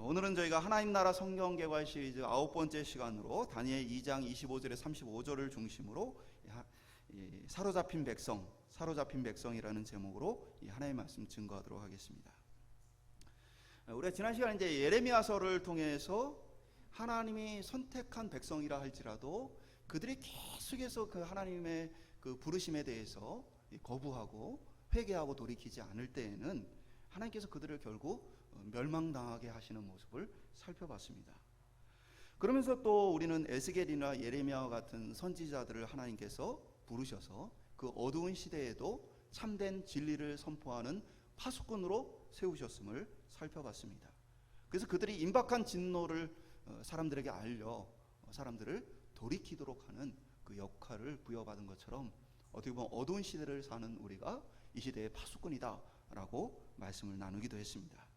오늘은 저희가 하나님 나라 성경 개발 시리즈 9번째 시간으로 다니엘 2장 25절에 35절을 중심으로 사로잡힌 백성이라는 제목으로 이 하나님의 말씀 증거하도록 하겠습니다. 우리가 지난 시간에 이제 예레미야서를 통해서 하나님이 선택한 백성이라 할지라도 그들이 계속해서 그 하나님의 그 부르심에 대해서 거부하고 회개하고 돌이키지 않을 때에는 하나님께서 그들을 결국 멸망당하게 하시는 모습을 살펴봤습니다. 그러면서 또 우리는 에스겔이나 예레미야와 같은 선지자들을 하나님께서 부르셔서 그 어두운 시대에도 참된 진리를 선포하는 파수꾼으로 세우셨음을 살펴봤습니다. 그래서 그들이 임박한 진노를 사람들에게 알려 사람들을 돌이키도록 하는 그 역할을 부여받은 것처럼 어떻게 보면 어두운 시대를 사는 우리가 이 시대의 파수꾼이다 라고 말씀을 나누기도 했습니다.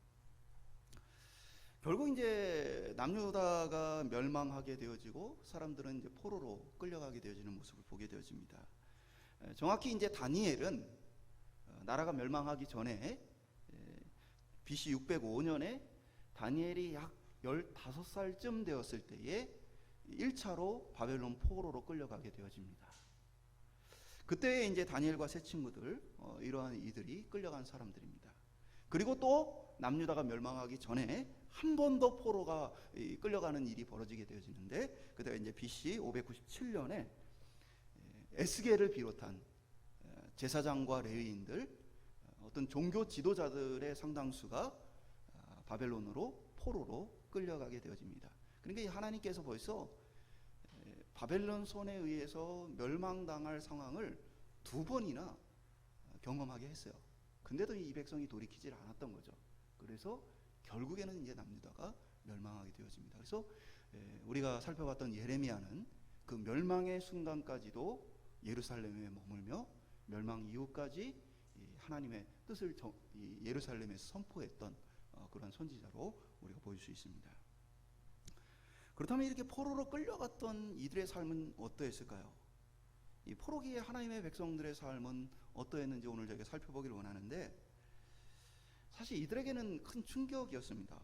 결국 이제 남유다가 멸망하게 되어지고 사람들은 이제 포로로 끌려가게 되어지는 모습을 보게 되어집니다. 정확히 이제 다니엘은 나라가 멸망하기 전에 BC 605년에 다니엘이 약 15살쯤 되었을 때에 1차로 바벨론 포로로 끌려가게 되어집니다. 그때 이제 다니엘과 세 친구들 이러한 이들이 끌려간 사람들입니다. 그리고 또 남유다가 멸망하기 전에 한 번 더 포로가 끌려가는 일이 벌어지게 되어지는데 그때가 이제 BC 597년에 에스겔을 비롯한 제사장과 레위인들 어떤 종교 지도자들의 상당수가 바벨론으로 포로로 끌려가게 되어집니다. 그러니까 하나님께서 벌써 바벨론 손에 의해서 멸망당할 상황을 2번이나 경험하게 했어요. 근데도 이 백성이 돌이키질 않았던 거죠. 그래서 결국에는 이제 남유다가 멸망하게 되어집니다. 그래서 우리가 살펴봤던 예레미야는 그 멸망의 순간까지도 예루살렘에 머물며 멸망 이후까지 하나님의 뜻을 예루살렘에서 선포했던 그런 선지자로 우리가 볼 수 있습니다. 그렇다면 이렇게 포로로 끌려갔던 이들의 삶은 어떠했을까요? 이 포로기의 하나님의 백성들의 삶은 어떠했는지 오늘 저희가 살펴보기를 원하는데, 사실 이들에게는 큰 충격이었습니다.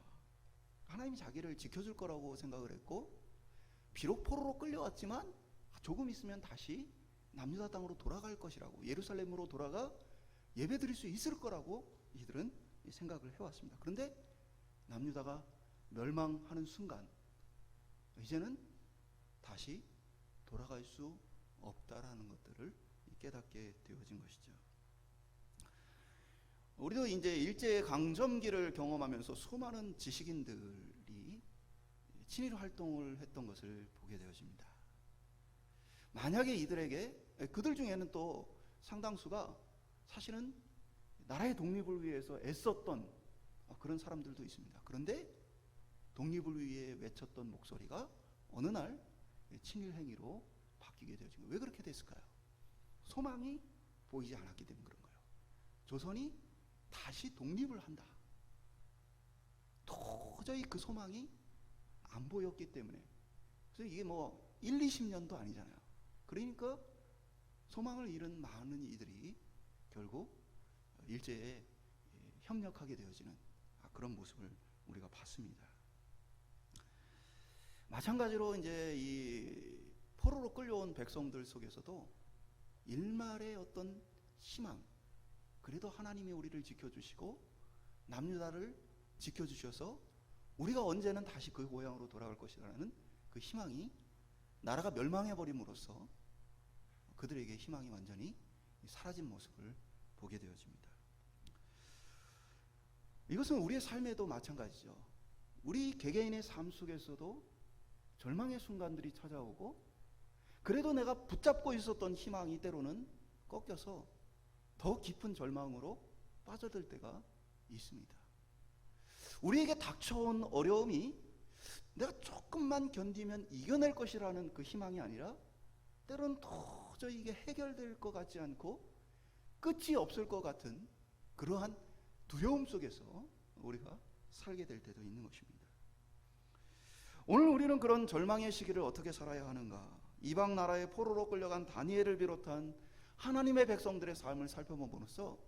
하나님이 자기를 지켜줄 거라고 생각을 했고, 비록 포로로 끌려왔지만 조금 있으면 다시 남유다 땅으로 돌아갈 것이라고, 예루살렘으로 돌아가 예배드릴 수 있을 거라고 이들은 생각을 해왔습니다. 그런데 남유다가 멸망하는 순간 이제는 다시 돌아갈 수 없다라는 것들을 깨닫게 되어진 것이죠. 우리도 이제 일제 강점기를 경험하면서 수많은 지식인들이 친일 활동을 했던 것을 보게 되어집니다. 만약에 이들에게, 그들 중에는 또 상당수가 사실은 나라의 독립을 위해서 애썼던 그런 사람들도 있습니다. 그런데 독립을 위해 외쳤던 목소리가 어느 날 친일 행위로 바뀌게 되어진 거예요. 왜 그렇게 됐을까요? 소망이 보이지 않았기 때문에 그런 거예요. 조선이 다시 독립을 한다. 도저히 그 소망이 안 보였기 때문에. 그래서 이게 뭐 1, 20년도 아니잖아요. 그러니까 소망을 잃은 많은 이들이 결국 일제에 협력하게 되어지는 그런 모습을 우리가 봤습니다. 마찬가지로 이제 이 포로로 끌려온 백성들 속에서도 일말의 어떤 희망, 그래도 하나님이 우리를 지켜주시고 남유다를 지켜주셔서 우리가 언제는 다시 그 고향으로 돌아갈 것이라는 그 희망이 나라가 멸망해버림으로써 그들에게 희망이 완전히 사라진 모습을 보게 되어집니다. 이것은 우리의 삶에도 마찬가지죠. 우리 개개인의 삶 속에서도 절망의 순간들이 찾아오고, 그래도 내가 붙잡고 있었던 희망이 때로는 꺾여서 더 깊은 절망으로 빠져들 때가 있습니다. 우리에게 닥쳐온 어려움이 내가 조금만 견디면 이겨낼 것이라는 그 희망이 아니라 때로는 도저히 이게 해결될 것 같지 않고 끝이 없을 것 같은 그러한 두려움 속에서 우리가 살게 될 때도 있는 것입니다. 오늘 우리는 그런 절망의 시기를 어떻게 살아야 하는가? 이방 나라의 포로로 끌려간 다니엘을 비롯한 하나님의 백성들의 삶을 살펴봄으로써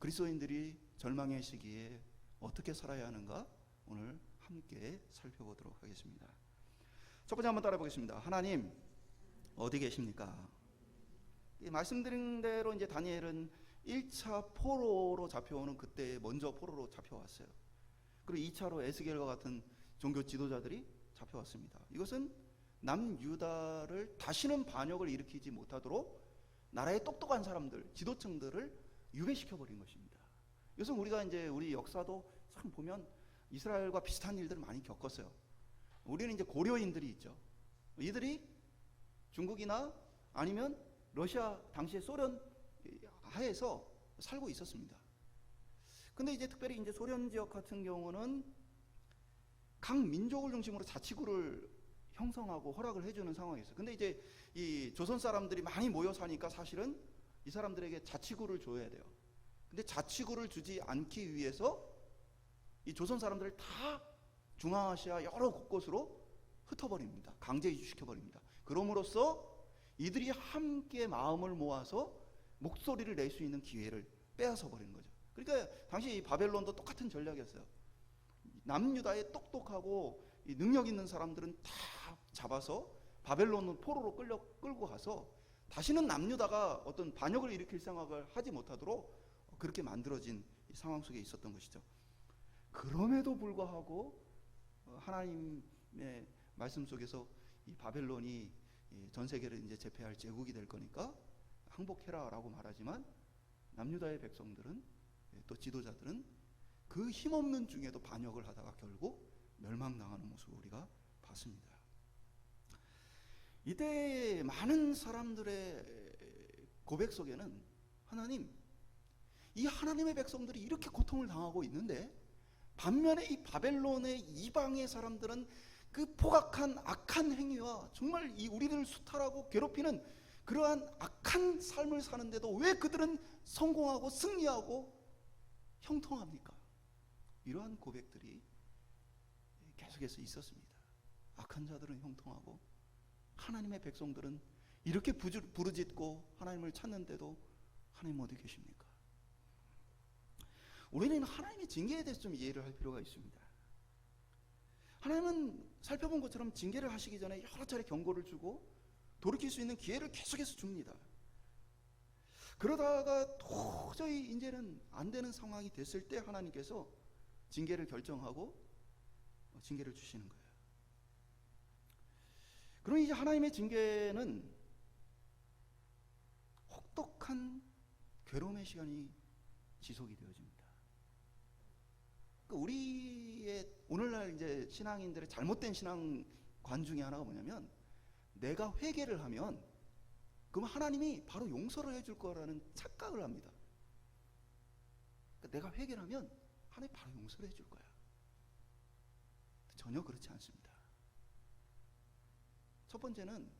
그리스도인들이 절망의 시기에 어떻게 살아야 하는가? 오늘 함께 살펴보도록 하겠습니다. 첫 번째 한번 따라 보겠습니다. 하나님 어디 계십니까? 말씀드린 대로 이제 다니엘은 1차 포로로 잡혀오는 그때 먼저 포로로 잡혀왔어요. 그리고 2차로 에스겔과 같은 종교 지도자들이 잡혀왔습니다. 이것은 남유다를 다시는 반역을 일으키지 못하도록 나라의 똑똑한 사람들, 지도층들을 유배시켜 버린 것입니다. 이것은 우리가 이제 우리 역사도 참 보면 이스라엘과 비슷한 일들을 많이 겪었어요. 우리는 이제 고려인들이 있죠. 이들이 중국이나 아니면 러시아 당시에 소련 하에서 살고 있었습니다. 근데 이제 특별히 이제 소련 지역 같은 경우는 각 민족을 중심으로 자치구를 형성하고 허락을 해주는 상황이었어요. 근데 이제 이 조선 사람들이 많이 모여 사니까 사실은 이 사람들에게 자치구를 줘야 돼요. 근데 자치구를 주지 않기 위해서 이 조선 사람들을 다 중앙아시아 여러 곳곳으로 흩어버립니다. 강제 이주시켜버립니다. 그럼으로써 이들이 함께 마음을 모아서 목소리를 낼 수 있는 기회를 빼앗아 버리는 거죠. 그러니까 당시 바벨론도 똑같은 전략이었어요. 남유다의 똑똑하고 능력 있는 사람들은 다 잡아서 바벨론 포로로 끌고 가서 다시는 남유다가 어떤 반역을 일으킬 생각을 하지 못하도록 그렇게 만들어진 상황 속에 있었던 것이죠. 그럼에도 불구하고 하나님의 말씀 속에서 이 바벨론이 전 세계를 이제 제패할 제국이 될 거니까 항복해라라고 말하지만 남유다의 백성들은 또 지도자들은 그 힘없는 중에도 반역을 하다가 결국 멸망당하는 모습을 우리가 봤습니다. 이때 많은 사람들의 고백 속에는 하나님, 이 하나님의 백성들이 이렇게 고통을 당하고 있는데 반면에 이 바벨론의 이방의 사람들은 그 포악한 악한 행위와 정말 이 우리를 수탈하고 괴롭히는 그러한 악한 삶을 사는데도 왜 그들은 성공하고 승리하고 형통합니까? 이러한 고백들이 계속해서 있었습니다. 악한 자들은 형통하고 하나님의 백성들은 이렇게 부르짖고 하나님을 찾는데도 하나님 어디 계십니까? 우리는 하나님의 징계에 대해서 좀 이해를 할 필요가 있습니다. 하나님은 살펴본 것처럼 징계를 하시기 전에 여러 차례 경고를 주고 돌이킬 수 있는 기회를 계속해서 줍니다. 그러다가 도저히 이제는 안 되는 상황이 됐을 때 하나님께서 징계를 결정하고 징계를 주시는 거예요. 그럼 이제 하나님의 징계는 혹독한 괴로움의 시간이 지속이 되어집니다. 우리의 오늘날 이제 신앙인들의 잘못된 신앙관 중에 하나가 뭐냐면 내가 회개를 하면 그럼 하나님이 바로 용서를 해줄 거라는 착각을 합니다. 그러니까 내가 회개를 하면 하나님이 바로 용서를 해줄 거야. 전혀 그렇지 않습니다. 첫 번째는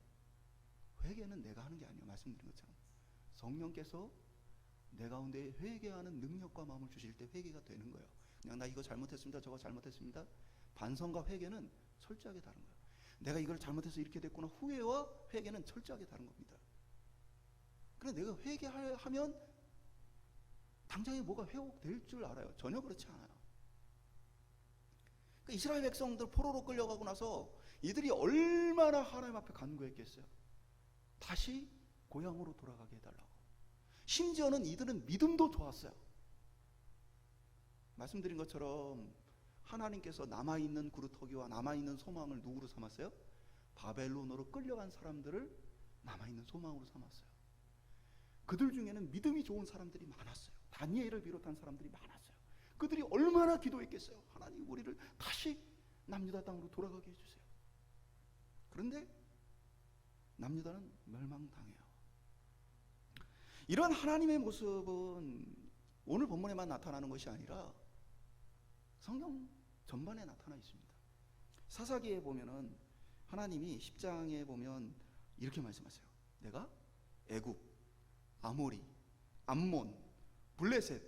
회개는 내가 하는 게 아니에요. 말씀드린 것처럼 성령께서 내 가운데 회개하는 능력과 마음을 주실 때 회개가 되는 거예요. 그냥 나 이거 잘못했습니다, 저거 잘못했습니다. 반성과 회개는 철저하게 다른 거예요. 내가 이걸 잘못해서 이렇게 됐구나. 후회와 회개는 철저하게 다른 겁니다. 그런데 내가 회개하면 당장에 뭐가 회복될 줄 알아요. 전혀 그렇지 않아요. 그러니까 이스라엘 백성들 포로로 끌려가고 나서 이들이 얼마나 하나님 앞에 간구했겠어요. 다시 고향으로 돌아가게 해달라고. 심지어는 이들은 믿음도 좋았어요. 말씀드린 것처럼 하나님께서 남아있는 구루터기와 남아있는 소망을 누구로 삼았어요? 바벨론으로 끌려간 사람들을 남아있는 소망으로 삼았어요. 그들 중에는 믿음이 좋은 사람들이 많았어요. 다니엘을 비롯한 사람들이 많았어요. 그들이 얼마나 기도했겠어요. 하나님 우리를 다시 남유다 땅으로 돌아가게 해주세요. 그런데 남유다는 멸망당해요. 이런 하나님의 모습은 오늘 본문에만 나타나는 것이 아니라 성경 전반에 나타나 있습니다. 사사기에 보면은 하나님이 10장에 보면 이렇게 말씀하세요. 내가 애굽, 아모리, 암몬, 블레셋,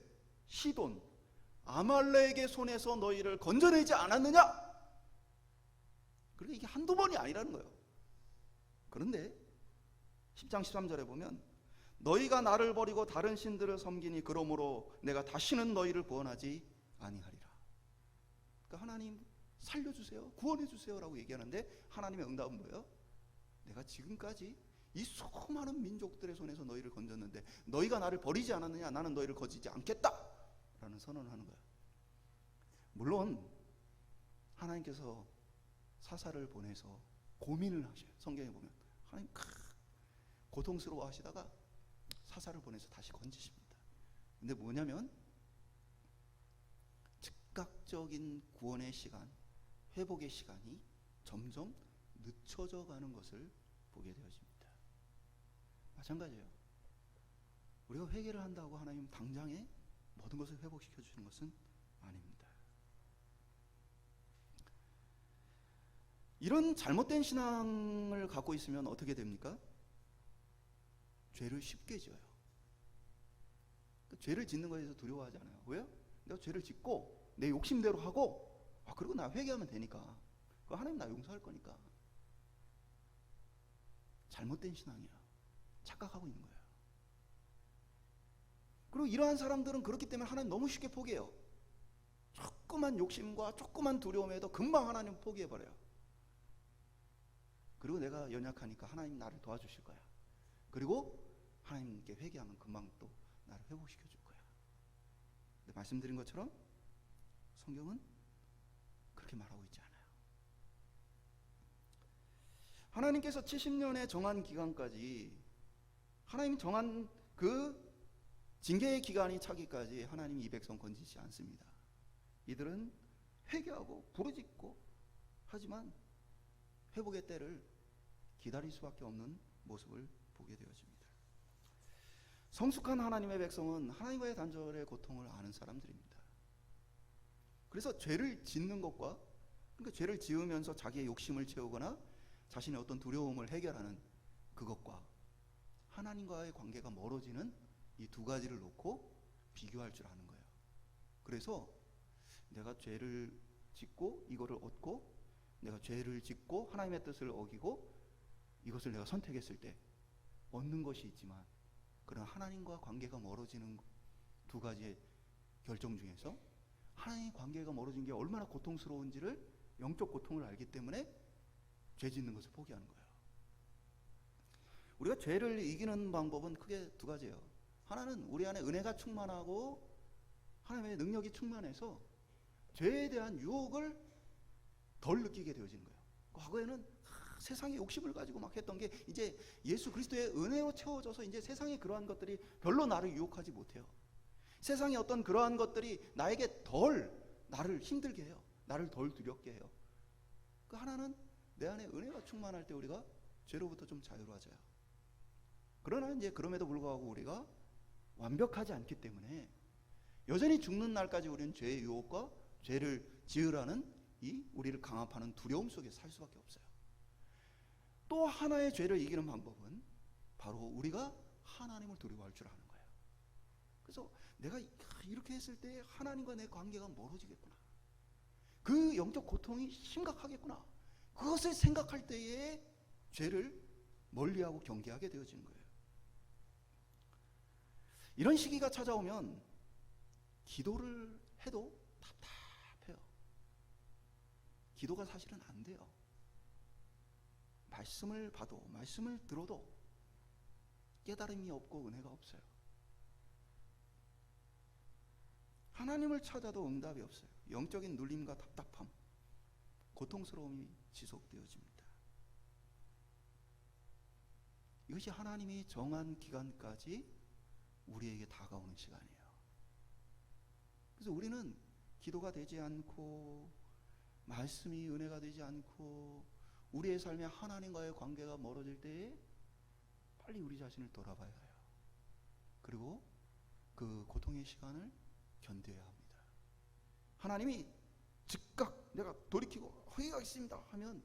시돈, 아말렉의 손에서 너희를 건져내지 않았느냐? 그러니까 이게 한두 번이 아니라는 거예요. 그런데 10장 13절에 보면 너희가 나를 버리고 다른 신들을 섬기니 그러므로 내가 다시는 너희를 구원하지 아니하리라. 그러니까 하나님 살려주세요, 구원해주세요라고 얘기하는데 하나님의 응답은 뭐예요? 내가 지금까지 이 수많은 민족들의 손에서 너희를 건졌는데 너희가 나를 버리지 않았느냐? 나는 너희를 거지지 않겠다 라는 선언을 하는 거예요. 물론 하나님께서 사사를 보내서 고민을 하셔요. 성경에 보면 하나님 고통스러워 하시다가 사사를 보내서 다시 건지십니다. 근데 뭐냐면 즉각적인 구원의 시간, 회복의 시간이 점점 늦춰져 가는 것을 보게 되어집니다. 마찬가지예요. 우리가 회개를 한다고 하나님 당장에 모든 것을 회복시켜 주시는 것은 아닙니다. 이런 잘못된 신앙을 갖고 있으면 어떻게 됩니까? 죄를 쉽게 지어요. 죄를 짓는 것에 대해서 두려워하지 않아요. 왜요? 내가 죄를 짓고 내 욕심대로 하고 그리고 나 회개하면 되니까, 하나님 나 용서할 거니까. 잘못된 신앙이야. 착각하고 있는 거예요. 그리고 이러한 사람들은 그렇기 때문에 하나님 너무 쉽게 포기해요. 조그만 욕심과 조그만 두려움에도 금방 하나님 포기해버려요. 그리고 내가 연약하니까 하나님 나를 도와주실 거야. 그리고 하나님께 회개하면 금방 또 나를 회복시켜 줄 거야. 근데 말씀드린 것처럼 성경은 그렇게 말하고 있지 않아요. 하나님께서 70년의 정한 기간까지, 하나님이 정한 그 징계의 기간이 차기까지 하나님이 이 백성 건지지 않습니다. 이들은 회개하고 부르짖고 하지만 회복의 때를 기다릴 수밖에 없는 모습을 보게 되어집니다. 성숙한 하나님의 백성은 하나님과의 단절의 고통을 아는 사람들입니다. 그래서 죄를 짓는 것과, 그러니까 죄를 지으면서 자기의 욕심을 채우거나 자신의 어떤 두려움을 해결하는 그것과 하나님과의 관계가 멀어지는 이 두 가지를 놓고 비교할 줄 아는 거예요. 그래서 내가 죄를 짓고 이거를 얻고, 내가 죄를 짓고 하나님의 뜻을 어기고 이것을 내가 선택했을 때 얻는 것이 있지만, 그러나 하나님과 관계가 멀어지는 두 가지의 결정 중에서 하나님의 관계가 멀어진 게 얼마나 고통스러운지를, 영적 고통을 알기 때문에 죄 짓는 것을 포기하는 거예요. 우리가 죄를 이기는 방법은 크게 두 가지예요. 하나는 우리 안에 은혜가 충만하고 하나님의 능력이 충만해서 죄에 대한 유혹을 덜 느끼게 되어지는 거예요. 과거에는 세상의 욕심을 가지고 막 했던 게 이제 예수 그리스도의 은혜로 채워져서 이제 세상의 그러한 것들이 별로 나를 유혹하지 못해요. 세상의 어떤 그러한 것들이 나에게 덜 나를 힘들게 해요. 나를 덜 두렵게 해요. 그 하나는 내 안에 은혜가 충만할 때 우리가 죄로부터 좀 자유로워져요. 그러나 이제 그럼에도 불구하고 우리가 완벽하지 않기 때문에 여전히 죽는 날까지 우리는 죄의 유혹과 죄를 지으라는 이 우리를 강압하는 두려움 속에 살 수밖에 없어요. 또 하나의 죄를 이기는 방법은 바로 우리가 하나님을 두려워할 줄 아는 거예요. 그래서 내가 이렇게 했을 때 하나님과 내 관계가 멀어지겠구나, 그 영적 고통이 심각하겠구나, 그것을 생각할 때에 죄를 멀리하고 경계하게 되어지는 거예요. 이런 시기가 찾아오면 기도를 해도 답답해요. 기도가 사실은 안 돼요. 말씀을 봐도, 말씀을 들어도 깨달음이 없고 은혜가 없어요. 하나님을 찾아도 응답이 없어요. 영적인 눌림과 답답함, 고통스러움이 지속되어집니다. 이것이 하나님이 정한 기간까지 우리에게 다가오는 시간이에요. 그래서 우리는 기도가 되지 않고 말씀이 은혜가 되지 않고 우리의 삶에 하나님과의 관계가 멀어질 때에 빨리 우리 자신을 돌아봐야 해요. 그리고 그 고통의 시간을 견뎌야 합니다. 하나님이 즉각 내가 돌이키고 회개하겠습니다 하면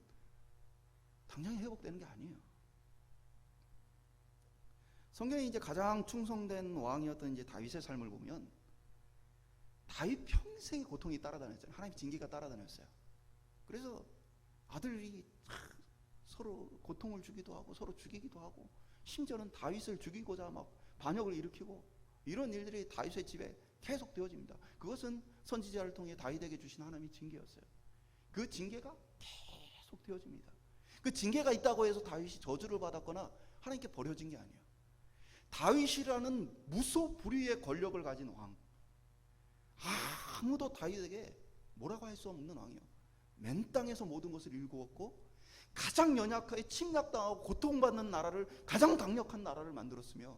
당장 회복되는 게 아니에요. 성경에 이제 가장 충성된 왕이었던 이제 다윗의 삶을 보면 다윗 평생의 고통이 따라다녔잖아요. 하나님 징계가 따라다녔어요. 그래서 아들이 서로 고통을 주기도 하고 서로 죽이기도 하고 심지어는 다윗을 죽이고자 막 반역을 일으키고 이런 일들이 다윗의 집에 계속 되어집니다. 그것은 선지자를 통해 다윗에게 주신 하나님의 징계였어요. 그 징계가 계속 되어집니다. 그 징계가 있다고 해서 다윗이 저주를 받았거나 하나님께 버려진 게 아니에요. 다윗이라는 무소불위의 권력을 가진 왕, 아무도 다윗에게 뭐라고 할 수 없는 왕이요. 맨 땅에서 모든 것을 일구었고 가장 연약하게 침략당하고 고통받는 나라를, 가장 강력한 나라를 만들었으며,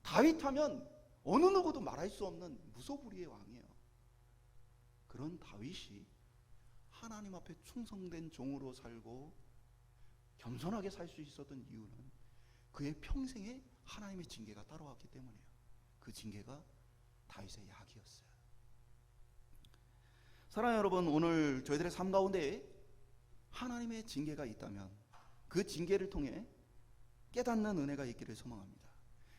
다윗하면 어느 누구도 말할 수 없는 무소불위의 왕이에요. 그런 다윗이 하나님 앞에 충성된 종으로 살고 겸손하게 살 수 있었던 이유는 그의 평생에 하나님의 징계가 따라왔기 때문이에요. 그 징계가 다윗의 약이었어요. 사랑하는 여러분, 오늘 저희들의 삶 가운데 하나님의 징계가 있다면 그 징계를 통해 깨닫는 은혜가 있기를 소망합니다.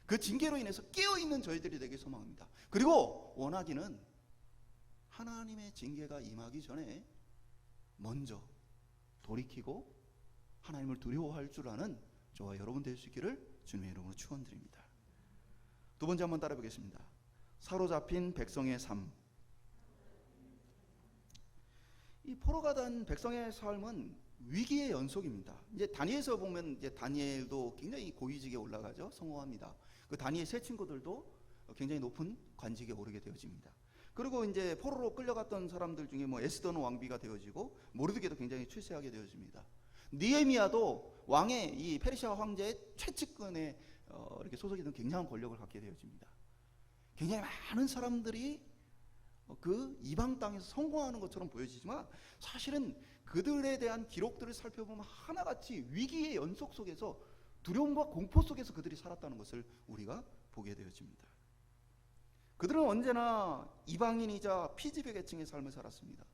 그 징계로 인해서 깨어있는 저희들이 되길 소망합니다. 그리고 원하기는 하나님의 징계가 임하기 전에 먼저 돌이키고 하나님을 두려워할 줄 아는 저와 여러분 될 수 있기를 주님의 이름으로 축원드립니다. 두 번째 한번 따라 보겠습니다. 사로잡힌 백성의 삶. 이 포로가 된 백성의 삶은 위기의 연속입니다. 이제 다니엘서 보면 이제 다니엘도 굉장히 고위직에 올라가죠. 성공합니다. 그 다니엘 세 친구들도 굉장히 높은 관직에 오르게 되어집니다. 그리고 이제 포로로 끌려갔던 사람들 중에 뭐 에스더는 왕비가 되어지고 모르드게도 굉장히 출세하게 되어집니다. 느헤미야도 왕의 이 페르시아 황제의 최측근에 이렇게 소속이 된 굉장한 권력을 갖게 되어집니다. 굉장히 많은 사람들이 그 이방 땅에서 성공하는 것처럼 보여지지만 사실은 그들에 대한 기록들을 살펴보면 하나같이 위기의 연속 속에서 두려움과 공포 속에서 그들이 살았다는 것을 우리가 보게 되어집니다. 그들은 언제나 이방인이자 피지배 계층의 삶을 살았습니다.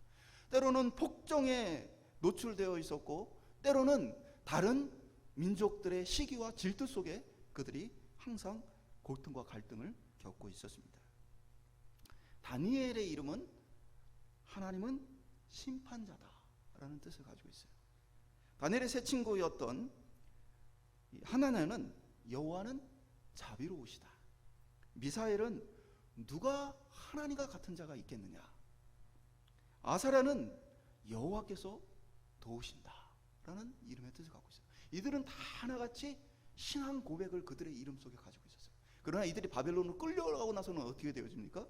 때로는 폭정에 노출되어 있었고 때로는 다른 민족들의 시기와 질투 속에 그들이 항상 고통과 갈등을 겪고 있었습니다. 다니엘의 이름은 하나님은 심판자다라는 뜻을 가지고 있어요. 다니엘의 세 친구였던 하나냐는 여호와는 자비로우시다. 미사엘은 누가 하나님과 같은 자가 있겠느냐. 아사랴는 여호와께서 도우신다라는 이름의 뜻을 갖고 있어요. 이들은 다 하나같이 신앙 고백을 그들의 이름 속에 가지고 있었어요. 그러나 이들이 바벨론으로 끌려가고 나서는 어떻게 되어집니까?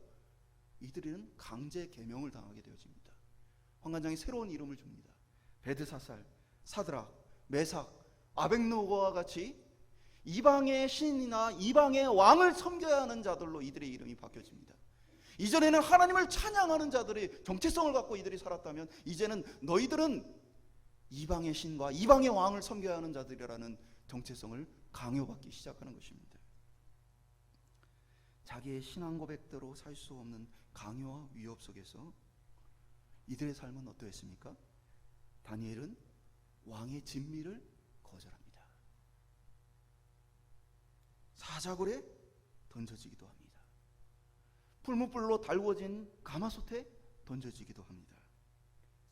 이들은 강제 계명을 당하게 되어집니다. 환관장이 새로운 이름을 줍니다. 베드사살, 사드락, 메삭, 아벳노고와 같이 이방의 신이나 이방의 왕을 섬겨야 하는 자들로 이들의 이름이 바뀌어집니다. 이전에는 하나님을 찬양하는 자들의 정체성을 갖고 이들이 살았다면 이제는 너희들은 이방의 신과 이방의 왕을 섬겨야 하는 자들이라는 정체성을 강요받기 시작하는 것입니다. 자기의 신앙 고백대로 살 수 없는 강요와 위협 속에서 이들의 삶은 어떠했습니까? 다니엘은 왕의 진미를 거절합니다. 사자굴에 던져지기도 합니다. 풀무불로 달궈진 가마솥에 던져지기도 합니다.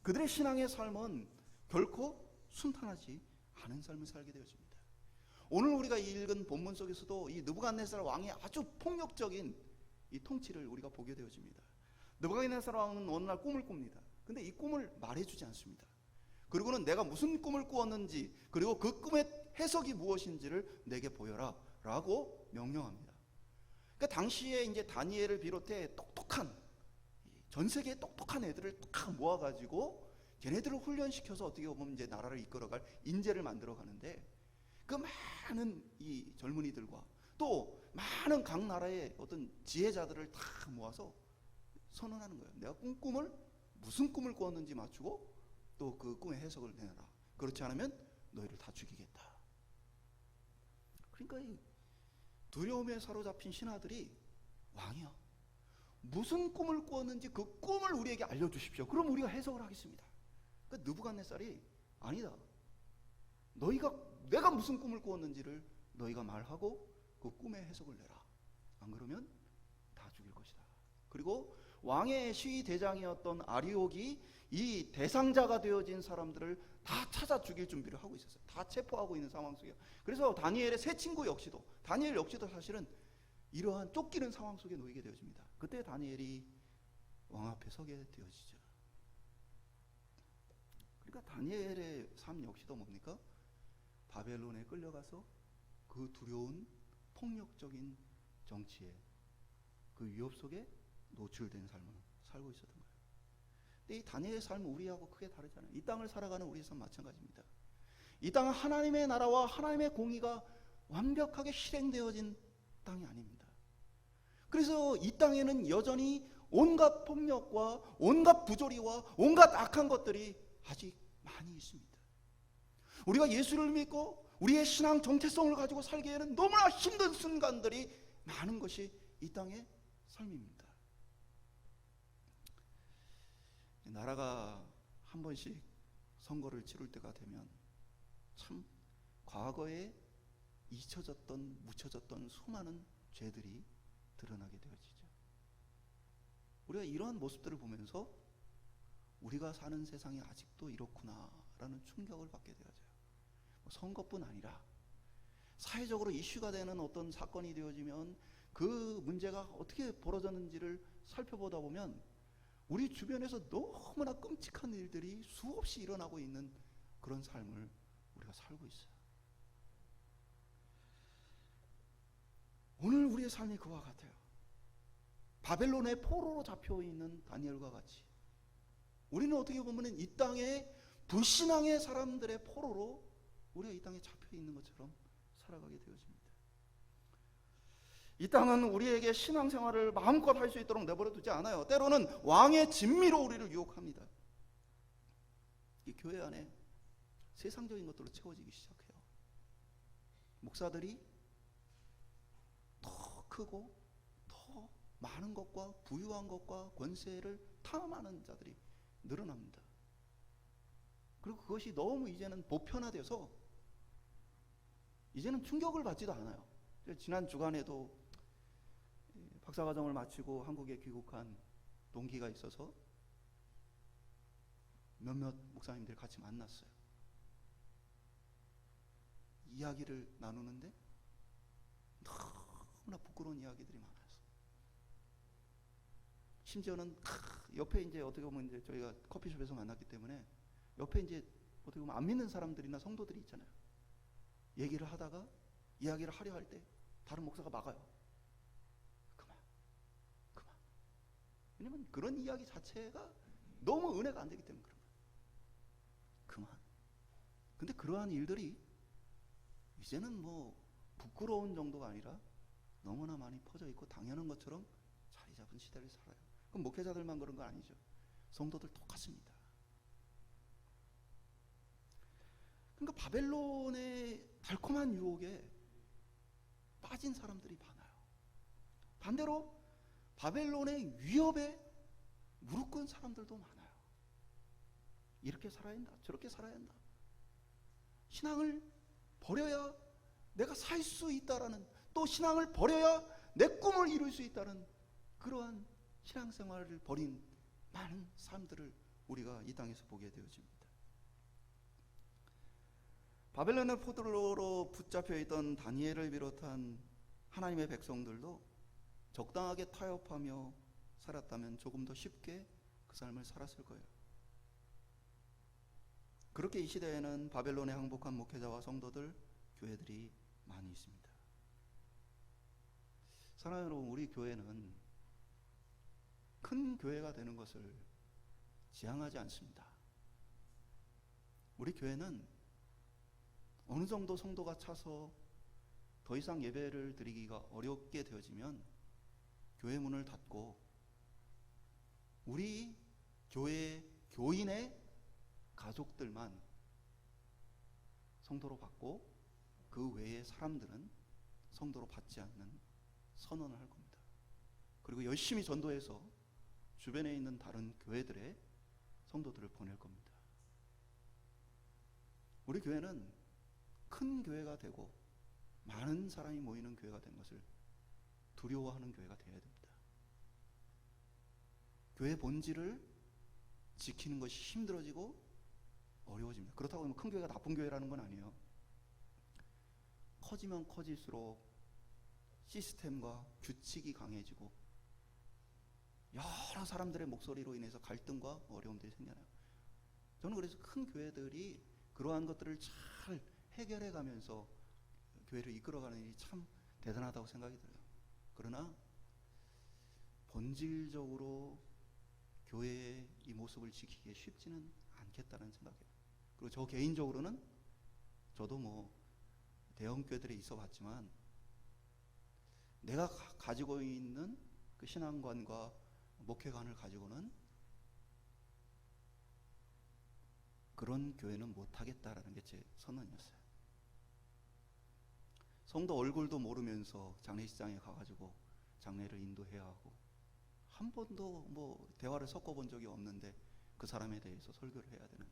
그들의 신앙의 삶은 결코 순탄하지 않은 삶을 살게 되어집니다. 오늘 우리가 읽은 본문 속에서도 이 느부갓네살 왕의 아주 폭력적인 이 통치를 우리가 보게 되어집니다. 느부갓네살 왕은 어느 날 꿈을 꿉니다. 근데 이 꿈을 말해주지 않습니다. 그리고는 내가 무슨 꿈을 꾸었는지 그리고 그 꿈의 해석이 무엇인지를 내게 보여라 라고 명령합니다. 그러니까 당시에 이제 다니엘을 비롯해 똑똑한 전 세계의 똑똑한 애들을 딱 모아가지고 걔네들을 훈련시켜서 어떻게 보면 이제 나라를 이끌어갈 인재를 만들어 가는데 그 많은 이 젊은이들과 또 많은 각 나라의 어떤 지혜자들을 다 모아서 선언하는 거예요. 내가 꿈을 무슨 꿈을 꾸었는지 맞추고 또 그 꿈의 해석을 내라. 그렇지 않으면 너희를 다 죽이겠다. 그러니까 이 두려움에 사로잡힌 신하들이 왕이야. 무슨 꿈을 꾸었는지 그 꿈을 우리에게 알려주십시오. 그럼 우리가 해석을 하겠습니다. 그러니까 느부갓네살이 아니다. 내가 무슨 꿈을 꾸었는지를 너희가 말하고 그 꿈의 해석을 내라. 안 그러면 다 죽일 것이다. 그리고 왕의 시위 대장이었던 아리옥이 이 대상자가 되어진 사람들을 다 찾아 죽일 준비를 하고 있었어요. 다 체포하고 있는 상황 속이에요. 그래서 다니엘의 세 친구 역시도 사실은 이러한 쫓기는 상황 속에 놓이게 되어집니다. 그때 다니엘이 왕 앞에 서게 되어지죠. 그러니까 다니엘의 삶 역시도 뭡니까? 바벨론에 끌려가서 그 두려운 폭력적인 정치에 그 위협 속에 노출된 삶을 살고 있었던 거예요. 근데 이 다니엘의 삶은 우리하고 크게 다르잖아요. 이 땅을 살아가는 우리의 삶 마찬가지입니다. 이 땅은 하나님의 나라와 하나님의 공의가 완벽하게 실행되어진 땅이 아닙니다. 그래서 이 땅에는 여전히 온갖 폭력과 온갖 부조리와 온갖 악한 것들이 아직 많이 있습니다. 우리가 예수를 믿고 우리의 신앙 정체성을 가지고 살기에는 너무나 힘든 순간들이 많은 것이 이 땅의 삶입니다. 나라가 한 번씩 선거를 치를 때가 되면 참 과거에 잊혀졌던 묻혀졌던 수많은 죄들이 드러나게 되어지죠. 우리가 이러한 모습들을 보면서 우리가 사는 세상이 아직도 이렇구나라는 충격을 받게 되어져요. 선거뿐 아니라 사회적으로 이슈가 되는 어떤 사건이 되어지면 그 문제가 어떻게 벌어졌는지를 살펴보다 보면 우리 주변에서 너무나 끔찍한 일들이 수없이 일어나고 있는 그런 삶을 우리가 살고 있어요. 오늘 우리의 삶이 그와 같아요. 바벨론의 포로로 잡혀있는 다니엘과 같이 우리는 어떻게 보면 이 땅의 불신앙의 사람들의 포로로 우리가 이 땅에 잡혀있는 것처럼 살아가게 되어집니다. 이 땅은 우리에게 신앙생활을 마음껏 할 수 있도록 내버려 두지 않아요. 때로는 왕의 진미로 우리를 유혹합니다. 이 교회 안에 세상적인 것들로 채워지기 시작해요. 목사들이 더 크고 더 많은 것과 부유한 것과 권세를 탐하는 자들이 늘어납니다. 그리고 그것이 너무 이제는 보편화돼서 이제는 충격을 받지도 않아요. 지난 주간에도 박사과정을 마치고 한국에 귀국한 동기가 있어서 몇몇 목사님들 같이 만났어요. 이야기를 나누는데 너무나 부끄러운 이야기들이 많았어요. 심지어는 옆에 이제 어떻게 보면 이제 저희가 커피숍에서 만났기 때문에 옆에 이제 어떻게 보면 안 믿는 사람들이나 성도들이 있잖아요. 얘기를 하다가 이야기를 하려 할 때 다른 목사가 막아요. 그만. 왜냐면 그런 이야기 자체가 너무 은혜가 안 되기 때문에 그런 거예요. 그만. 근데 그러한 일들이 이제는 뭐 부끄러운 정도가 아니라 너무나 많이 퍼져 있고 당연한 것처럼 자리 잡은 시대를 살아요. 그럼 목회자들만 그런 건 아니죠. 성도들 똑같습니다. 그러니까 바벨론의 달콤한 유혹에 빠진 사람들이 많아요. 반대로 바벨론의 위협에 무릎 꿇은 사람들도 많아요. 이렇게 살아야 한다, 저렇게 살아야 한다. 신앙을 버려야 내가 살 수 있다라는, 또 신앙을 버려야 내 꿈을 이룰 수 있다는 그러한 신앙생활을 버린 많은 사람들을 우리가 이 땅에서 보게 되어집니다. 바벨론의 포로로 붙잡혀 있던 다니엘을 비롯한 하나님의 백성들도 적당하게 타협하며 살았다면 조금 더 쉽게 그 삶을 살았을 거예요. 그렇게 이 시대에는 바벨론에 항복한 목회자와 성도들, 교회들이 많이 있습니다. 사랑하는 여러분, 우리 교회는 큰 교회가 되는 것을 지향하지 않습니다. 우리 교회는 어느 정도 성도가 차서 더 이상 예배를 드리기가 어렵게 되어지면 교회 문을 닫고 우리 교회 교인의 가족들만 성도로 받고 그 외의 사람들은 성도로 받지 않는 선언을 할 겁니다. 그리고 열심히 전도해서 주변에 있는 다른 교회들의 성도들을 보낼 겁니다. 우리 교회는 큰 교회가 되고 많은 사람이 모이는 교회가 된 것을 두려워하는 교회가 되어야 됩니다. 교회 본질을 지키는 것이 힘들어지고 어려워집니다. 그렇다고 하면 큰 교회가 나쁜 교회라는 건 아니에요. 커지면 커질수록 시스템과 규칙이 강해지고 여러 사람들의 목소리로 인해서 갈등과 어려움들이 생겨나요. 저는 그래서 큰 교회들이 그러한 것들을 잘 해결해 가면서 교회를 이끌어가는 일이 참 대단하다고 생각이 들어요. 그러나 본질적으로 교회의 이 모습을 지키기에 쉽지는 않겠다는 생각이에요. 그리고 저 개인적으로는 저도 뭐 대형 교회들에 있어 봤지만 내가 가지고 있는 그 신앙관과 목회관을 가지고는 그런 교회는 못하겠다라는 게 제 선언이었어요. 성도 얼굴도 모르면서 장례식장에 가가지고 장례를 인도해야 하고 한 번도 뭐 대화를 섞어본 적이 없는데 그 사람에 대해서 설교를 해야 되는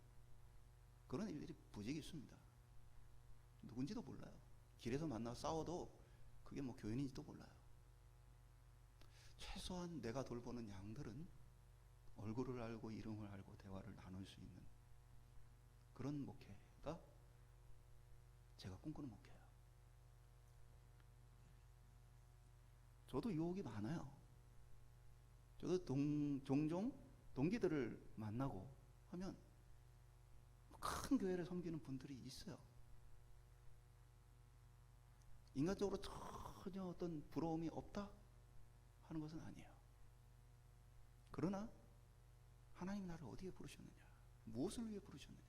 그런 일들이 부지기 있습니다. 누군지도 몰라요. 길에서 만나 싸워도 그게 뭐 교인인지도 몰라요. 최소한 내가 돌보는 양들은 얼굴을 알고 이름을 알고 대화를 나눌 수 있는 그런 목회가 제가 꿈꾸는 목회예요. 저도 유혹이 많아요. 저도 종종 동기들을 만나고 하면 큰 교회를 섬기는 분들이 있어요. 인간적으로 전혀 어떤 부러움이 없다 하는 것은 아니에요. 그러나 하나님 나를 어디에 부르셨느냐, 무엇을 위해 부르셨느냐,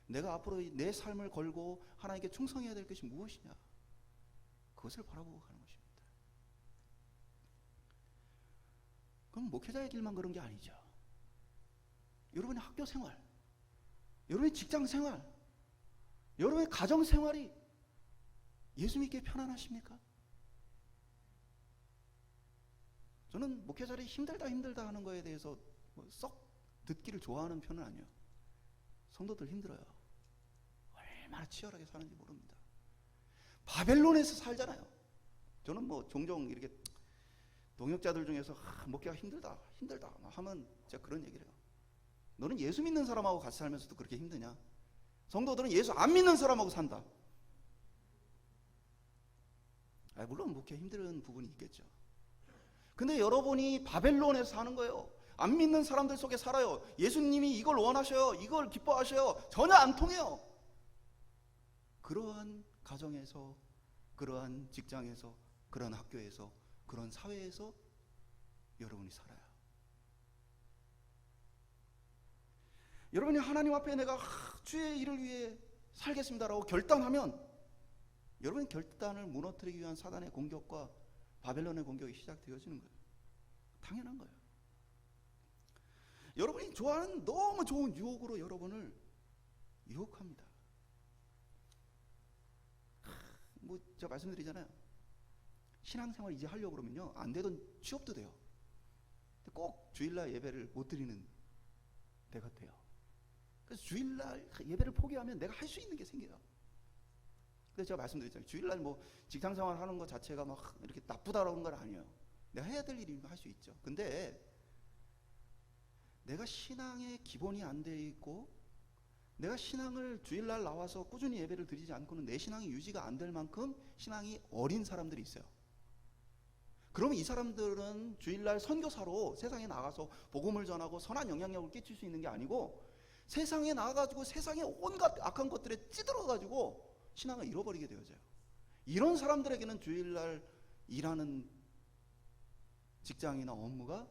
내가 앞으로 내 삶을 걸고 하나님께 충성해야 될 것이 무엇이냐, 그것을 바라보고 가는 것입니다. 그럼 목회자의 길만 그런 게 아니죠. 여러분의 학교 생활, 여러분의 직장 생활, 여러분의 가정 생활이 예수 믿기에 편안하십니까? 저는 목회자들이 힘들다 하는 거에 대해서 썩 듣기를 좋아하는 편은 아니에요. 성도들 힘들어요. 얼마나 치열하게 사는지 모릅니다. 바벨론에서 살잖아요. 저는 뭐 종종 이렇게 동역자들 중에서 목회가 힘들다 하면 제가 그런 얘기를 해요. 너는 예수 믿는 사람하고 같이 살면서도 그렇게 힘드냐? 성도들은 예수 안 믿는 사람하고 산다. 물론 목회 힘든 부분이 있겠죠. 근데 여러분이 바벨론에서 사는 거예요. 안 믿는 사람들 속에 살아요. 예수님이 이걸 원하셔요. 이걸 기뻐하셔요. 전혀 안 통해요. 그러한 가정에서, 그러한 직장에서, 그러한 학교에서, 그런 사회에서 여러분이 살아요. 여러분이 하나님 앞에 내가 주의 일을 위해 살겠습니다라고 결단하면 여러분의 결단을 무너뜨리기 위한 사단의 공격과 바벨론의 공격이 시작되어지는 거예요. 당연한 거예요. 여러분이 좋아하는 너무 좋은 유혹으로 여러분을 유혹합니다. 뭐 제가 말씀드리잖아요. 신앙생활 이제 하려고 그러면요, 안 되던 취업도 돼요. 꼭 주일날 예배를 못 드리는 때가 돼요. 그래서 주일날 예배를 포기하면 내가 할 수 있는 게 생겨요. 그래서 제가 말씀드렸잖아요. 주일날 뭐 직장생활 하는 것 자체가 막 이렇게 나쁘다라는 건 아니에요. 내가 해야 될 일이면 할 수 있죠. 근데 내가 신앙의 기본이 안 돼 있고 내가 신앙을 주일날 나와서 꾸준히 예배를 드리지 않고는 내 신앙이 유지가 안 될 만큼 신앙이 어린 사람들이 있어요. 그러면 이 사람들은 주일날 선교사로 세상에 나가서 복음을 전하고 선한 영향력을 끼칠 수 있는 게 아니고 세상에 나가가지고 세상의 온갖 악한 것들에 찌들어가지고 신앙을 잃어버리게 되어져요. 이런 사람들에게는 주일날 일하는 직장이나 업무가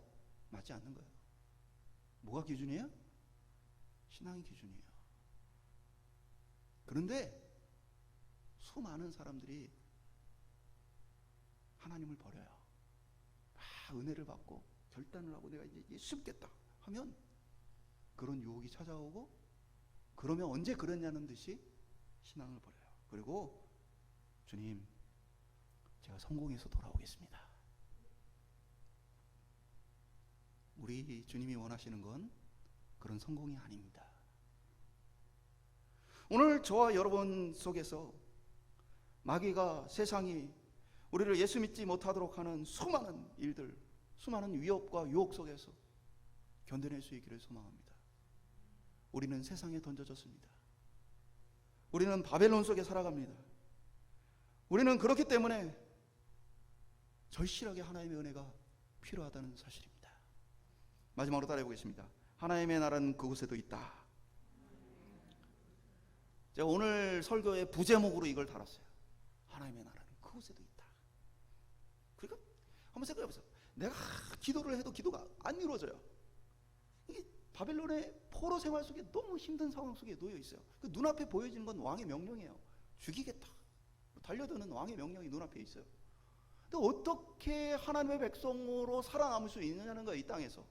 맞지 않는 거예요. 뭐가 기준이에요? 신앙이 기준이에요. 그런데 수많은 사람들이 하나님을 버려요. 은혜를 받고 결단을 하고 내가 이제 예수 믿겠다 하면 그런 유혹이 찾아오고, 그러면 언제 그랬냐는 듯이 신앙을 버려요. 그리고 주님, 제가 성공해서 돌아오겠습니다. 우리 주님이 원하시는 건 그런 성공이 아닙니다. 오늘 저와 여러분 속에서 마귀가, 세상이 우리를 예수 믿지 못하도록 하는 수많은 일들, 수많은 위협과 유혹 속에서 견뎌낼 수 있기를 소망합니다. 우리는 세상에 던져졌습니다. 우리는 바벨론 속에 살아갑니다. 우리는 그렇기 때문에 절실하게 하나님의 은혜가 필요하다는 사실입니다. 마지막으로 따라해 보겠습니다. 하나님의 나라는 그곳에도 있다. 제가 오늘 설교의 부제목으로 이걸 달았어요. 하나님의 나라는 그곳에도 있다. 그러니까 한번 생각해 보세요. 내가 기도를 해도 기도가 안 이루어져요. 이게 바벨론의 포로 생활 속에 너무 힘든 상황 속에 놓여 있어요. 그 눈앞에 보여지는 건 왕의 명령이에요. 죽이겠다. 달려드는 왕의 명령이 눈앞에 있어요. 근데 어떻게 하나님의 백성으로 살아남을 수 있느냐는 거예요, 이 땅에서.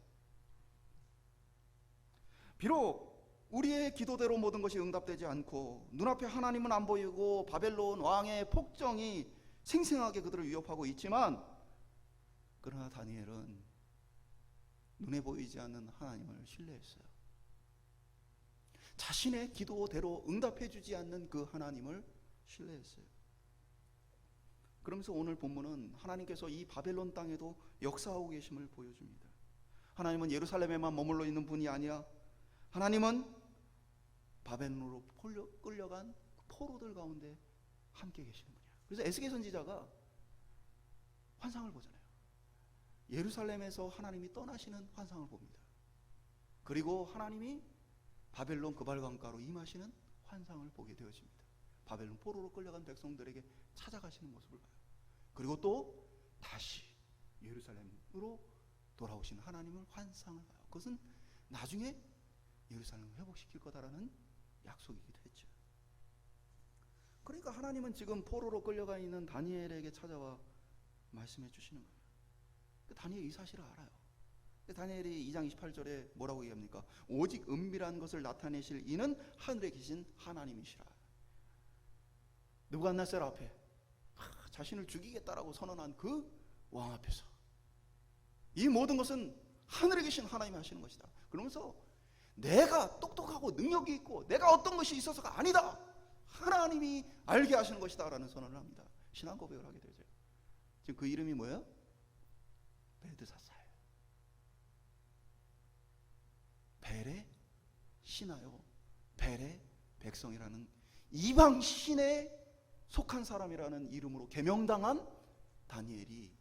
비록 우리의 기도대로 모든 것이 응답되지 않고 눈앞에 하나님은 안 보이고 바벨론 왕의 폭정이 생생하게 그들을 위협하고 있지만, 그러나 다니엘은 눈에 보이지 않는 하나님을 신뢰했어요. 자신의 기도대로 응답해 주지 않는 그 하나님을 신뢰했어요. 그러면서 오늘 본문은 하나님께서 이 바벨론 땅에도 역사하고 계심을 보여줍니다. 하나님은 예루살렘에만 머물러 있는 분이 아니야. 하나님은 바벨론으로 끌려간 포로들 가운데 함께 계시는 분이야. 그래서 에스겔 선지자가 환상을 보잖아요. 예루살렘에서 하나님이 떠나시는 환상을 봅니다. 그리고 하나님이 바벨론 그발강가로 임하시는 환상을 보게 되어집니다. 바벨론 포로로 끌려간 백성들에게 찾아가시는 모습을 봐요. 그리고 또 다시 예루살렘으로 돌아오시는 하나님을 환상을 봐요. 그것은 나중에 예루살렘을 회복시킬 거다라는 약속이기도 했죠. 그러니까 하나님은 지금 포로로 끌려가 있는 다니엘에게 찾아와 말씀해 주시는 거예요. 다니엘이 이 사실을 알아요. 다니엘이 2장 28절에 뭐라고 얘기합니까? 오직 은밀한 것을 나타내실 이는 하늘에 계신 하나님이시라. 느부갓네살 앞에 자신을 죽이겠다라고 선언한 그 왕 앞에서 이 모든 것은 하늘에 계신 하나님이 하시는 것이다. 그러면서 내가 똑똑하고 능력이 있고 내가 어떤 것이 있어서가 아니다. 하나님이 알게 하시는 것이다 라는 선언을 합니다. 신앙 고백을 하게 되죠. 지금 그 이름이 뭐예요? 벨드사살. 벨의 신하요, 벨의 백성이라는 이방 신에 속한 사람이라는 이름으로 계명당한 다니엘이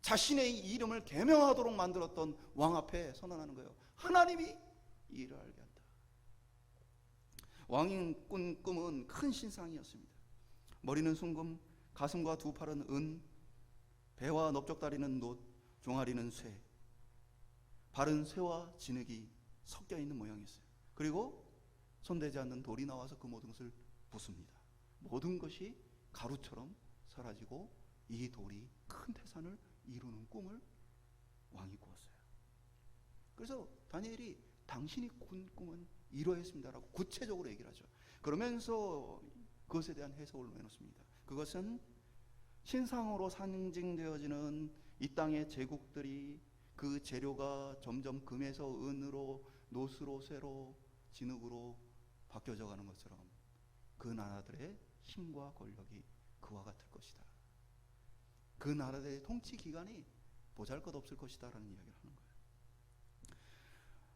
자신의 이름을 계명하도록 만들었던 왕 앞에 선언하는 거예요. 하나님이 이 일을 알게 한다. 왕이 꾼 꿈은 큰 신상이었습니다. 머리는 순금, 가슴과 두 팔은 은, 배와 넓적다리는 놋, 종아리는 쇠, 발은 쇠와 진흙이 섞여 있는 모양이었어요. 그리고 손대지 않는 돌이 나와서 그 모든 것을 부숩니다. 모든 것이 가루처럼 사라지고 이 돌이 큰 태산을 이루는 꿈을 왕이 꾸었어요. 그래서 다니엘이 당신이 꾼 꿈은 이루어졌습니다라고 구체적으로 얘기를 하죠. 그러면서 그것에 대한 해석을 내놓습니다. 그것은 신상으로 상징되어지는 이 땅의 제국들이 그 재료가 점점 금에서 은으로, 노스로, 쇠로, 진흙으로 바뀌어져 가는 것처럼 그 나라들의 힘과 권력이 그와 같을 것이다. 그 나라들의 통치 기간이 보잘것없을 것이다 라는 이야기를 하는 거예요.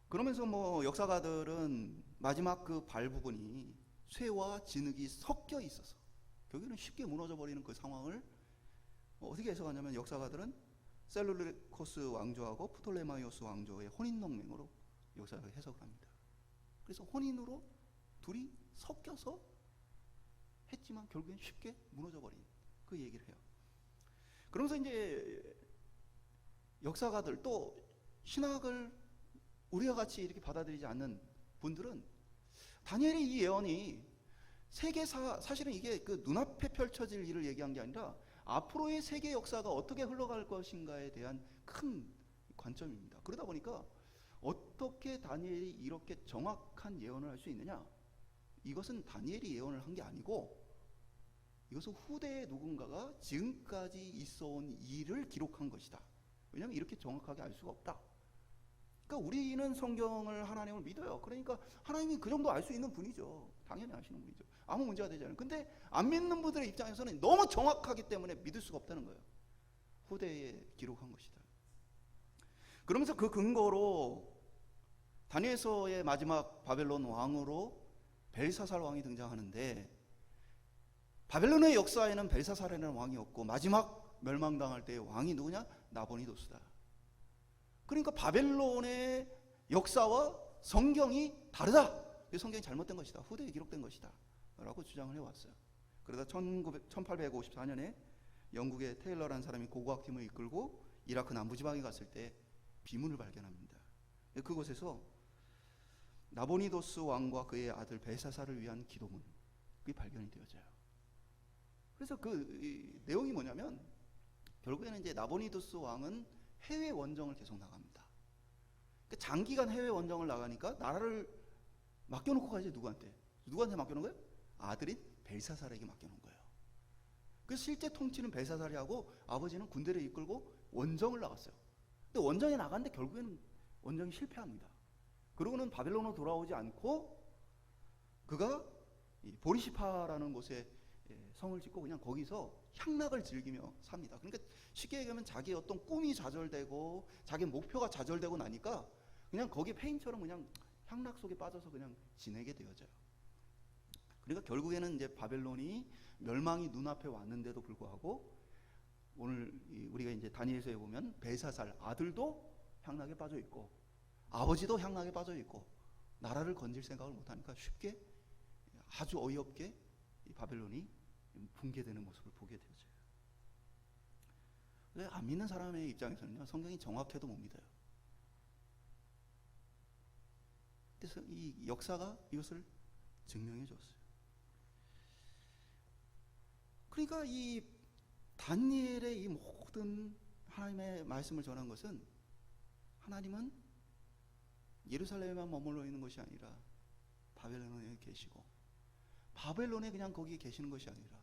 그러면서 역사가들은 마지막 그 발 부분이 쇠와 진흙이 섞여 있어서 결국에는 쉽게 무너져 버리는 그 상황을 어떻게 해석하냐면, 역사가들은 셀루리코스 왕조하고 프톨레마이오스 왕조의 혼인동맹으로 역사를 해석을 합니다. 그래서 혼인으로 둘이 섞여서 했지만 결국엔 쉽게 무너져 버린 그 얘기를 해요. 그러면서 이제 역사가들, 또 신학을 우리와 같이 이렇게 받아들이지 않는 분들은 다니엘의 이 예언이 세계사, 사실은 이게 그 눈앞에 펼쳐질 일을 얘기한 게 아니라 앞으로의 세계 역사가 어떻게 흘러갈 것인가에 대한 큰 관점입니다. 그러다 보니까 어떻게 다니엘이 이렇게 정확한 예언을 할 수 있느냐? 이것은 다니엘이 예언을 한 게 아니고 이것은 후대의 누군가가 지금까지 있어온 일을 기록한 것이다. 왜냐하면 이렇게 정확하게 알 수가 없다. 그러니까 우리는 성경을, 하나님을 믿어요. 그러니까 하나님이 그 정도 알 수 있는 분이죠. 당연히 아시는 분이죠. 아무 문제가 되지 않아요. 근데 안 믿는 분들의 입장에서는 너무 정확하기 때문에 믿을 수가 없다는 거예요. 후대에 기록한 것이다. 그러면서 그 근거로 다니엘서의 마지막 바벨론 왕으로 벨사살 왕이 등장하는데, 바벨론의 역사에는 벨사살이라는 왕이 없고 마지막 멸망당할 때의 왕이 누구냐? 나보니도스다. 그러니까 바벨론의 역사와 성경이 다르다. 성경이 잘못된 것이다. 후대에 기록된 것이다. 라고 주장을 해왔어요. 그러다 1854년에 영국의 테일러라는 사람이 고고학팀을 이끌고 이라크 남부지방에 갔을 때 비문을 발견합니다. 그곳에서 나보니도스 왕과 그의 아들 벨사살을 위한 기도문, 그게 발견이 되어져요. 그래서 그 내용이 뭐냐면 결국에는 이제 나보니도스 왕은 해외 원정을 계속 나갑니다. 그러니까 장기간 해외 원정을 나가니까 나라를 맡겨놓고 가야지. 누구한테 맡겨놓은 거예요? 아들인 벨사살에게 맡겨놓은 거예요. 그래서 실제 통치는 벨사살이 하고 아버지는 군대를 이끌고 원정을 나갔어요. 근데 원정에 나갔는데 결국에는 원정이 실패합니다. 그러고는 바벨론으로 돌아오지 않고 그가 보리시파라는 곳에 성을 짓고 그냥 거기서 향락을 즐기며 삽니다. 그러니까 쉽게 얘기하면 자기의 어떤 꿈이 좌절되고 자기 목표가 좌절되고 나니까 그냥 거기 폐인처럼 그냥 향락 속에 빠져서 그냥 지내게 되어져요. 그러니까 결국에는 이제 바벨론이 멸망이 눈앞에 왔는데도 불구하고 오늘 우리가 이제 다니엘서에 보면 벨사살 아들도 향락에 빠져 있고 아버지도 향락에 빠져 있고 나라를 건질 생각을 못 하니까 쉽게 아주 어이없게 이 바벨론이 붕괴되는 모습을 보게 되어져요. 안 믿는 사람의 입장에서는요, 성경이 정확해도 못 믿어요. 그래서 이 역사가 이것을 증명해 줬어요. 그러니까 이 다니엘의 이 모든 하나님의 말씀을 전한 것은 하나님은 예루살렘에만 머물러 있는 것이 아니라 바벨론에 계시고 바벨론에 그냥 거기에 계시는 것이 아니라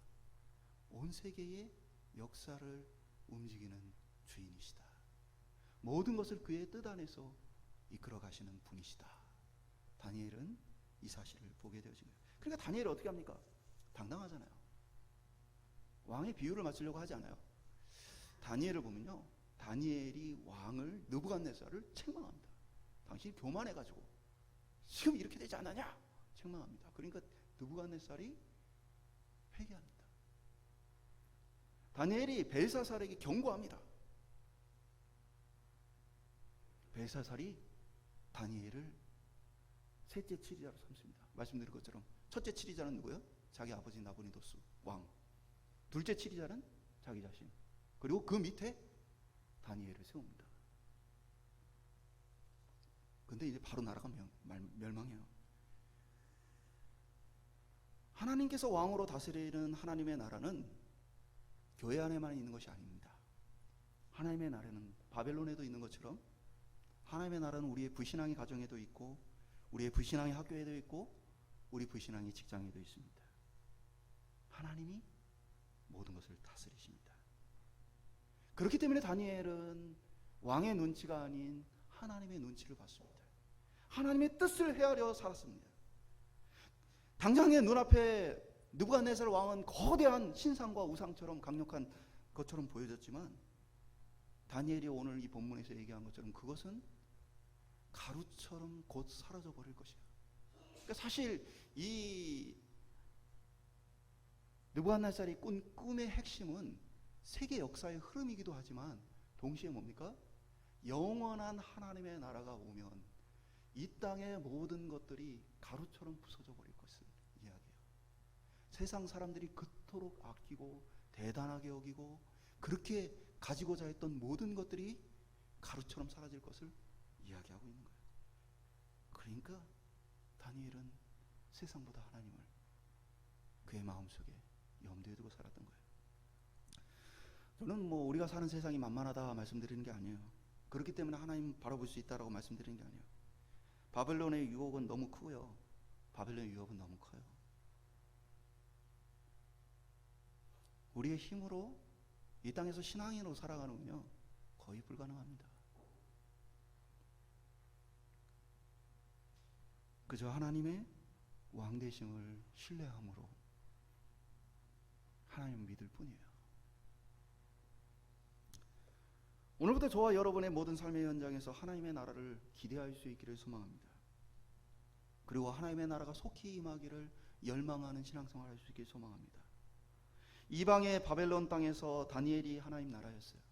온 세계의 역사를 움직이는 주인이시다. 모든 것을 그의 뜻 안에서 이끌어 가시는 분이시다. 다니엘은 이 사실을 보게 되어진 거예요. 그러니까 다니엘이 어떻게 합니까? 당당하잖아요. 왕의 비유를 맞추려고 하지 않아요. 다니엘을 보면요, 다니엘이 왕을 느부갓네살을 책망합니다. 당신이 교만해가지고 지금 이렇게 되지 않았냐? 책망합니다. 그러니까 느부갓네살이 회개합니다. 다니엘이 벨사살에게 경고합니다. 벨사살이 다니엘을 셋째 치리자로 삼습니다. 말씀드린 것처럼 첫째 치리자는 누구예요? 자기 아버지 나보니도스 왕. 둘째 치리자는 자기 자신. 그리고 그 밑에 다니엘을 세웁니다. 근데 이제 바로 나라가 멸망해요. 하나님께서 왕으로 다스리는 하나님의 나라는 교회 안에만 있는 것이 아닙니다. 하나님의 나라는 바벨론에도 있는 것처럼 하나님의 나라는 우리의 불신앙의 가정에도 있고 우리의 불신앙의 학교에도 있고 우리 불신앙의 직장에도 있습니다. 하나님이 모든 것을 다스리십니다. 그렇기 때문에 다니엘은 왕의 눈치가 아닌 하나님의 눈치를 봤습니다. 하나님의 뜻을 헤아려 살았습니다. 당장의 눈앞에 느부갓네살 왕은 거대한 신상과 우상처럼 강력한 것처럼 보여졌지만 다니엘이 오늘 이 본문에서 얘기한 것처럼 그것은 가루처럼 곧 사라져 버릴 것이야. 그러니까 사실 이 느부갓네살이 꾼 꿈의 핵심은 세계 역사의 흐름이기도 하지만 동시에 뭡니까? 영원한 하나님의 나라가 오면 이 땅의 모든 것들이 가루처럼 부서져 버릴 것을 이야기해요. 세상 사람들이 그토록 아끼고 대단하게 여기고 그렇게 가지고자 했던 모든 것들이 가루처럼 사라질 것을 이야기하고 있는 거예요. 그러니까 다니엘은 세상보다 하나님을 그의 마음속에 염두에 두고 살았던 거예요. 저는 우리가 사는 세상이 만만하다 말씀드리는 게 아니에요. 그렇기 때문에 하나님 바라볼 수 있다라고 말씀드리는 게 아니에요. 바벨론의 유혹은 너무 크고요. 바벨론의 유혹은 너무 커요. 우리의 힘으로 이 땅에서 신앙인으로 살아가는 건요 거의 불가능합니다. 그저 하나님의 왕되심을 신뢰함으로 하나님을 믿을 뿐이에요. 오늘부터 저와 여러분의 모든 삶의 현장에서 하나님의 나라를 기대할 수 있기를 소망합니다. 그리고 하나님의 나라가 속히 임하기를 열망하는 신앙생활을 할 수 있기를 소망합니다. 이방의 바벨론 땅에서 다니엘이 하나님 나라였어요.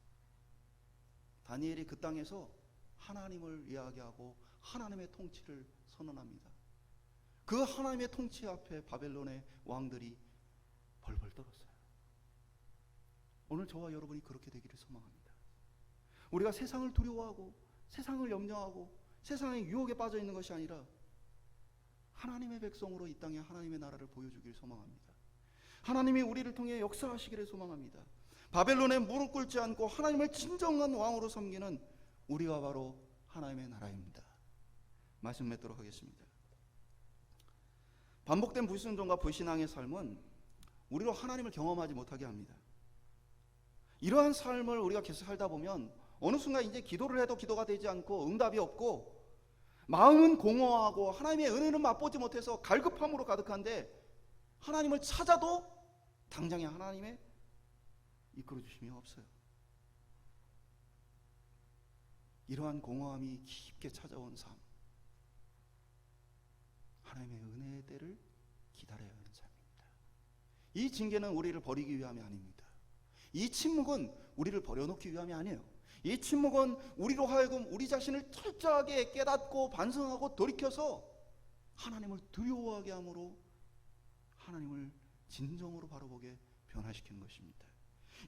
다니엘이 그 땅에서 하나님을 이야기하고 하나님의 통치를 선언합니다. 그 하나님의 통치 앞에 바벨론의 왕들이 벌벌 떨었어요. 오늘 저와 여러분이 그렇게 되기를 소망합니다. 우리가 세상을 두려워하고 세상을 염려하고 세상의 유혹에 빠져 있는 것이 아니라 하나님의 백성으로 이 땅에 하나님의 나라를 보여주길 소망합니다. 하나님이 우리를 통해 역사하시기를 소망합니다. 바벨론에 무릎 꿇지 않고 하나님을 진정한 왕으로 섬기는 우리가 바로 하나님의 나라입니다. 말씀 맺도록 하겠습니다. 반복된 불순종과 불신앙의 삶은 우리로 하나님을 경험하지 못하게 합니다. 이러한 삶을 우리가 계속 살다 보면 어느 순간 이제 기도를 해도 기도가 되지 않고 응답이 없고 마음은 공허하고 하나님의 은혜는 맛보지 못해서 갈급함으로 가득한데 하나님을 찾아도 당장에 하나님의 이끌어 주심이 없어요. 이러한 공허함이 깊게 찾아온 삶, 하나님의 은혜의 때를 기다려야 하는 삶입니다. 이 징계는 우리를 버리기 위함이 아닙니다. 이 침묵은 우리를 버려놓기 위함이 아니에요. 이 침묵은 우리로 하여금 우리 자신을 철저하게 깨닫고 반성하고 돌이켜서 하나님을 두려워하게 함으로 하나님을 진정으로 바라보게 변화시키는 것입니다.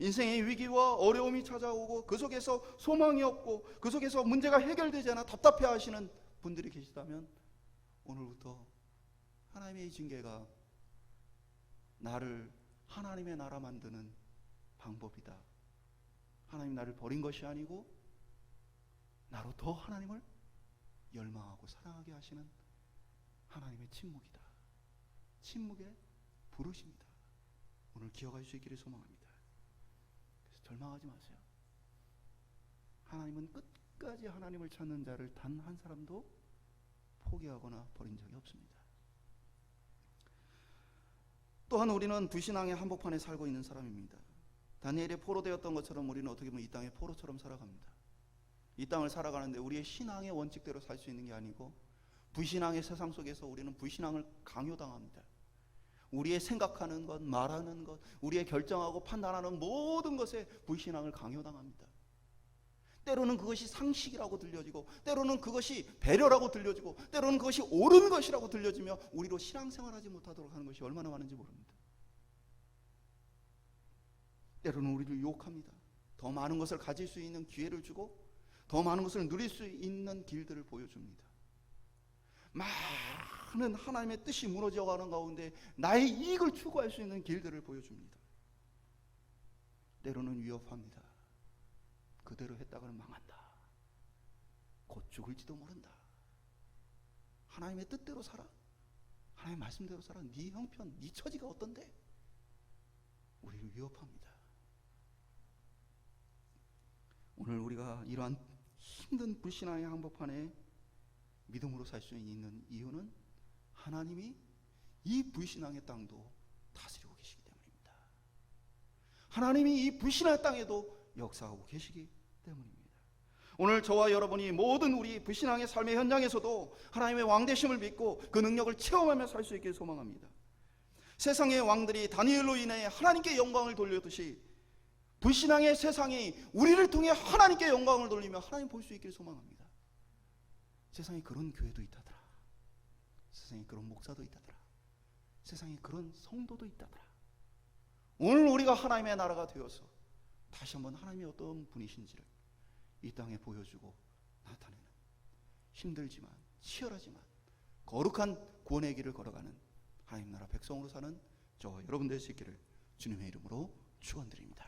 인생의 위기와 어려움이 찾아오고 그 속에서 소망이 없고 그 속에서 문제가 해결되지 않아 답답해 하시는 분들이 계시다면 오늘부터 하나님의 이 징계가 나를 하나님의 나라 만드는 방법이다. 하나님 나를 버린 것이 아니고 나로 더 하나님을 열망하고 사랑하게 하시는 하나님의 침묵이다. 침묵의 부르심이다. 오늘 기억할 수 있기를 소망합니다. 그래서 절망하지 마세요. 하나님은 끝까지 하나님을 찾는 자를 단 한 사람도 포기하거나 버린 적이 없습니다. 또한 우리는 불신앙의 한복판에 살고 있는 사람입니다. 다니엘이 포로되었던 것처럼 우리는 어떻게 보면 이 땅의 포로처럼 살아갑니다. 이 땅을 살아가는데 우리의 신앙의 원칙대로 살 수 있는 게 아니고 불신앙의 세상 속에서 우리는 불신앙을 강요당합니다. 우리의 생각하는 것, 말하는 것, 우리의 결정하고 판단하는 모든 것에 불신앙을 강요당합니다. 때로는 그것이 상식이라고 들려지고 때로는 그것이 배려라고 들려지고 때로는 그것이 옳은 것이라고 들려지며 우리로 신앙생활하지 못하도록 하는 것이 얼마나 많은지 모릅니다. 때로는 우리를 유혹합니다. 더 많은 것을 가질 수 있는 기회를 주고 더 많은 것을 누릴 수 있는 길들을 보여줍니다. 많은 하나님의 뜻이 무너져가는 가운데 나의 이익을 추구할 수 있는 길들을 보여줍니다. 때로는 위협합니다. 그대로 했다가는 망한다. 곧 죽을지도 모른다. 하나님의 뜻대로 살아. 하나님의 말씀대로 살아. 네 형편, 네 처지가 어떤데? 우리를 위협합니다. 오늘 우리가 이러한 힘든 불신앙의 한복판에 믿음으로 살 수 있는 이유는 하나님이 이 불신앙의 땅도 다스리고 계시기 때문입니다. 하나님이 이 불신앙의 땅에도 역사하고 계시기 때문입니다. 오늘 저와 여러분이 모든 우리 불신앙의 삶의 현장에서도 하나님의 왕되심을 믿고 그 능력을 체험하며 살 수 있길 소망합니다. 세상의 왕들이 다니엘로 인해 하나님께 영광을 돌렸듯이 불신앙의 세상이 우리를 통해 하나님께 영광을 돌리며 하나님 볼 수 있길 소망합니다. 세상에 그런 교회도 있다더라. 세상에 그런 목사도 있다더라. 세상에 그런 성도도 있다더라. 오늘 우리가 하나님의 나라가 되어서 다시 한번 하나님이 어떤 분이신지를 이 땅에 보여주고 나타내는 힘들지만 치열하지만 거룩한 구원의 길을 걸어가는 하나님 나라 백성으로 사는 저와 여러분 될 수 있기를 주님의 이름으로 축원드립니다.